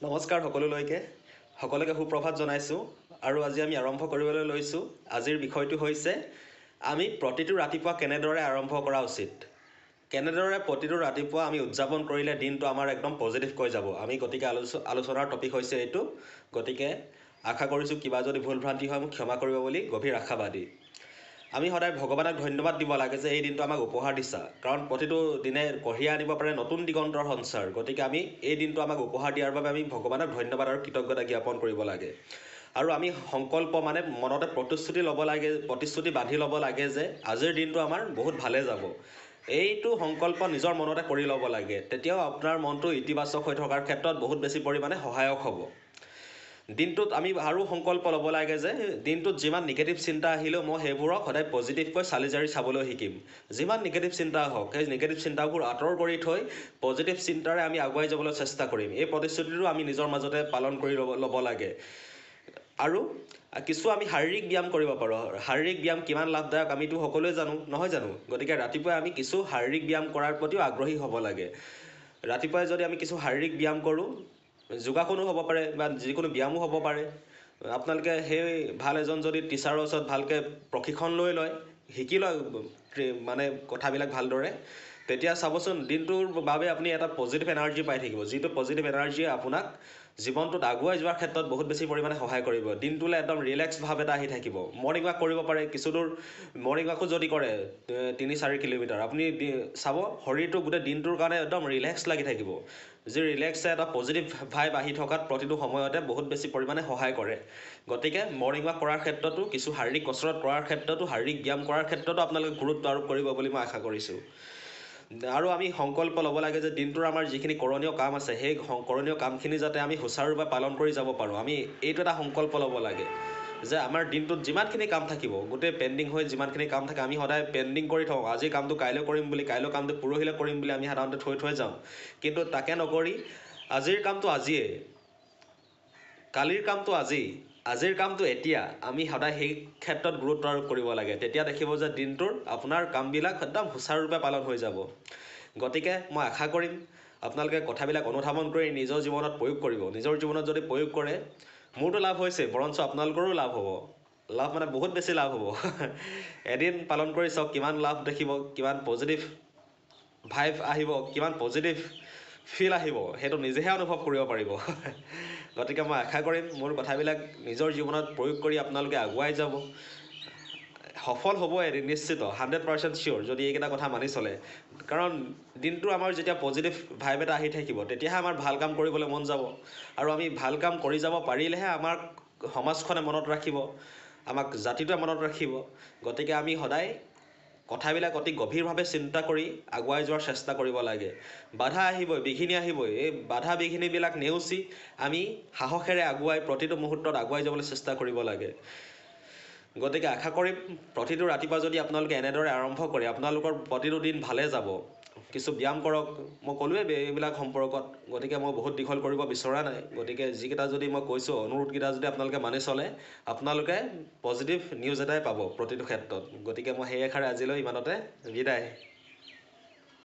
নমস্কাৰ সকলোকে সুপ্ৰভাত জনাইছোঁ আৰু আজি আমি আৰম্ভ কৰিবলৈ লৈছোঁ। আজিৰ বিষয়টো হৈছে আমি প্ৰতিটো ৰাতিপুৱা কেনেদৰে আৰম্ভ কৰা উচিত। কেনেদৰে প্ৰতিটো ৰাতিপুৱা আমি উদযাপন কৰিলে দিনটো আমাৰ একদম পজিটিভকৈ যাব। আমি গতিকে আলোচনাৰ টপিক হৈছে এইটো। গতিকে আশা কৰিছোঁ কিবা যদি ভুল ভ্ৰান্তি হয় মোক ক্ষমা কৰিব বুলি গভীৰ আশাবাদী। আমি সদায় ভগৱানক ধন্যবাদ দিব লাগে যে এই দিনটো আমাক উপহাৰ দিছা, কাৰণ প্ৰতিটো দিনে কঢ়িয়াই আনিব পাৰে নতুন দিগন্তৰ সঞ্চাৰ। গতিকে আমি এই দিনটো আমাক উপহাৰ দিয়াৰ বাবে আমি ভগৱানক ধন্যবাদ আৰু কৃতজ্ঞতা জ্ঞাপন কৰিব লাগে। আৰু আমি সংকল্প মনতে প্ৰতিশ্ৰুতি বান্ধি ল'ব লাগে যে আজিৰ দিনটো আমাৰ বহুত ভালে যাব। এইটো সংকল্প নিজৰ মনতে কৰি ল'ব লাগে, তেতিয়াও আপোনাৰ মনটো ইতিবাচক হৈ থকাৰ ক্ষেত্ৰত বহুত বেছি পৰিমাণে সহায়ক হ'ব। দিনটোত আমি আৰু সংকল্প ল'ব লাগে যে দিনটোত যিমান নিগেটিভ চিন্তা আহিলেও মই সেইবোৰক সদায় পজিটিভকৈ চালি জাৰি চাবলৈ শিকিম। যিমান নিগেটিভ চিন্তা হওক সেই নিগেটিভ চিন্তাবোৰ আঁতৰ কৰি থৈ পজিটিভ চিন্তাৰে আমি আগুৱাই যাবলৈ চেষ্টা কৰিম। এই প্ৰতিশ্ৰুতিটো আমি নিজৰ মাজতে পালন কৰি ল'ব লাগে। আৰু কিছু আমি শাৰীৰিক ব্যায়াম কৰিব পাৰোঁ। শাৰীৰিক ব্যায়াম কিমান লাভদায়ক আমিতো সকলোৱে জানো, নহয় জানো? গতিকে ৰাতিপুৱাই আমি কিছু শাৰীৰিক ব্যায়াম কৰাৰ প্ৰতিও আগ্ৰহী হ'ব লাগে। ৰাতিপুৱাই যদি আমি কিছু শাৰীৰিক ব্যায়াম কৰোঁ, যোগাসনো হ'ব পাৰে বা যিকোনো ব্যায়ামো হ'ব পাৰে। আপোনালোকে সেই ভাল এজন যদি টিচাৰৰ ওচৰত ভালকৈ প্ৰশিক্ষণ লৈ লয়, শিকি লয় কথাবিলাক ভালদৰে, তেতিয়া চাবচোন দিনটোৰ বাবে আপুনি এটা পজিটিভ এনাৰ্জি পাই থাকিব। যিটো পজিটিভ এনাৰ্জিয়ে আপোনাক জীৱনটোত আগুৱাই যোৱাৰ ক্ষেত্ৰত বহুত বেছি পৰিমাণে সহায় কৰিব। দিনটোলৈ একদম ৰিলেক্স ভাৱ এটা আহি থাকিব। মৰ্ণিং ৱাক কৰিব পাৰে, কিছু দূৰ মৰ্ণিং ৱাকো যদি কৰে ৩-৪ কিলোমিটাৰ, আপুনি চাব শৰীৰটো গোটেই দিনটোৰ কাৰণে একদম ৰিলেক্স লাগি থাকিব। যি ৰিলেক্সে এটা পজিটিভ ভাইব আহি থকাত প্ৰতিটো সময়তে বহুত বেছি পৰিমাণে সহায় কৰে। গতিকে মৰ্ণিং ৱাক কৰাৰ ক্ষেত্ৰতো, কিছু শাৰীৰিক কচৰৎ কৰাৰ ক্ষেত্ৰতো, শাৰীৰিক ব্যায়াম কৰাৰ ক্ষেত্ৰতো আপোনালোকে গুৰুত্ব আৰোপ কৰিব বুলি মই আশা কৰিছোঁ। আৰু আমি সংকল্প ল'ব লাগে যে দিনটোৰ আমাৰ যিখিনি কৰণীয় কাম আছে সেই কৰণীয় কামখিনি যাতে আমি সুচাৰুৰূপে পালন কৰি যাব পাৰোঁ। আমি এইটো এটা সংকল্প ল'ব লাগে যে আমাৰ দিনটোত যিমানখিনি কাম থাকিব, গোটেই পেণ্ডিং হৈ যিমানখিনি কাম থাকে আমি সদায় পেণ্ডিং কৰি থওঁ। আজিৰ কামটো কাইলৈ কৰিম বুলি, কাইলৈ কামটো পৰহিলৈ কৰিম বুলি আমি সাধাৰণতে থৈ যাওঁ। কিন্তু তাকে নকৰি আজিৰ কামটো আজিয়ে, কালিৰ কামটো আজিৰ কামটো এতিয়া, আমি সদায় সেই ক্ষেত্ৰত গুৰুত্ব আৰোপ কৰিব লাগে। তেতিয়া দেখিব যে দিনটোৰ আপোনাৰ কামবিলাক একদম সুচাৰুৰূপে পালন হৈ যাব। গতিকে মই আশা কৰিম আপোনালোকে কথাবিলাক অনুধাৱন কৰি নিজৰ জীৱনত প্ৰয়োগ কৰিব। নিজৰ জীৱনত যদি প্ৰয়োগ কৰে, মোৰতো লাভ হৈছে, বৰঞ্চ আপোনালোকৰো লাভ হ'ব। লাভ বহুত বেছি লাভ হ'ব। এদিন পালন কৰি চাওক কিমান লাভ দেখিব, কিমান পজিটিভ ভাইব আহিব, কিমান পজিটিভ ফিল আহিব, সেইটো নিজেহে অনুভৱ কৰিব পাৰিব। গতিকে মই আশা কৰিম মোৰ কথাবিলাক নিজৰ জীৱনত প্ৰয়োগ কৰি আপোনালোকে আগুৱাই যাব। সফল হ'ব এদিন নিশ্চিত, 100% চিয়'ৰ, যদি এইকেইটা কথা মানি চলে। কাৰণ দিনটো আমাৰ যেতিয়া পজিটিভ ভাইব এটা আহি থাকিব, তেতিয়াহে আমাৰ ভাল কাম কৰিবলৈ মন যাব। আৰু আমি ভাল কাম কৰি যাব পাৰিলেহে আমাক সমাজখনে মনত ৰাখিব, আমাক জাতিটোৱে মনত ৰাখিব। গতিকে আমি সদায় কথাবিলাক অতি গভীৰভাৱে চিন্তা কৰি আগুৱাই যোৱাৰ চেষ্টা কৰিব লাগে। বাধা আহিবই, বিঘিনি আহিবই, এই বাধা বিঘিনিবিলাক নেওচি আমি সাহসেৰে প্ৰতিটো মুহূৰ্তত আগুৱাই যাবলৈ চেষ্টা কৰিব লাগে। গতিকে আশা কৰিম প্ৰতিটো ৰাতিপুৱা যদি আপোনালোকে এনেদৰে আৰম্ভ কৰে, আপোনালোকৰ প্ৰতিটো দিন ভালে যাব। কিছু ব্যায়াম কৰক, মই ক'লোৱে এইবিলাক সম্পৰ্কত। গতিকে মই বহুত দীঘল কৰিব বিচৰা নাই। গতিকে যিকেইটা যদি মই কৈছোঁ অনুৰোধকেইটা যদি আপোনালোকে মানি চলে, আপোনালোকে পজিটিভ নিউজ এটাই পাব প্ৰতিটো ক্ষেত্ৰত। গতিকে মই সেই আশাৰে আজিলৈ ইমানতে বিদায়।